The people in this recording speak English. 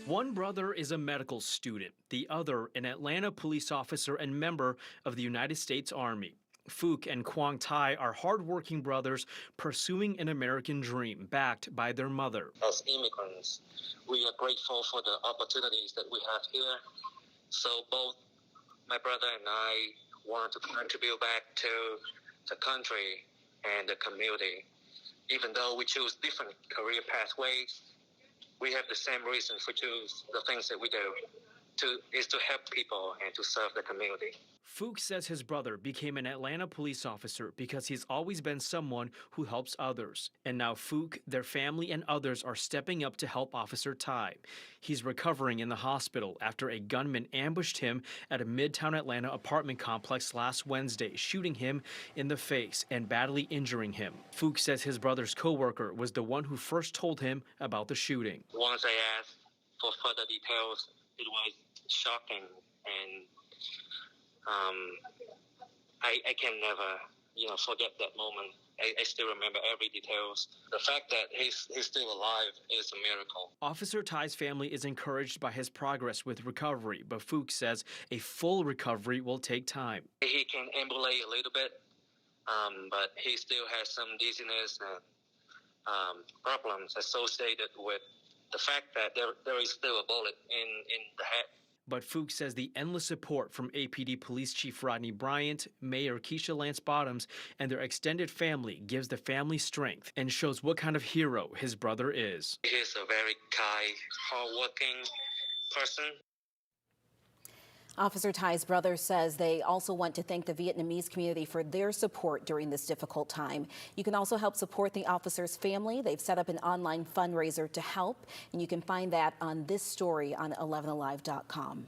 One brother is a medical student, the other an Atlanta police officer and member of the United States Army. Phuc and Quang Tai are hardworking brothers pursuing an American dream backed by their mother. As immigrants, we are grateful for the opportunities that we have here. So both my brother and I want to contribute back to the country and the community. Even though we choose different career pathways, we have the same reason for choose the things that we do is to help people and to serve the community. Phuc says his brother became an Atlanta police officer because he's always been someone who helps others. And now Phuc, their family, and others are stepping up to help Officer Tai. He's recovering in the hospital after a gunman ambushed him at a midtown Atlanta apartment complex last Wednesday, shooting him in the face and badly injuring him. Phuc says his brother's coworker was the one who first told him about the shooting. Once I asked for further details, it was shocking, and I can never, forget that moment. I still remember every details. The fact that he's still alive is a miracle. Officer Tai's family is encouraged by his progress with recovery, but Phuc says a full recovery will take time. He can ambulate a little bit, but he still has some dizziness and problems associated with the fact that there is still a bullet in the head. But Phuc says the endless support from APD Police Chief Rodney Bryant, Mayor Keisha Lance Bottoms, and their extended family gives the family strength and shows what kind of hero his brother is. He's a very kind, hardworking person. Officer Tai's brother says they also want to thank the Vietnamese community for their support during this difficult time. You can also help support the officer's family. They've set up an online fundraiser to help, and you can find that on this story on 11alive.com.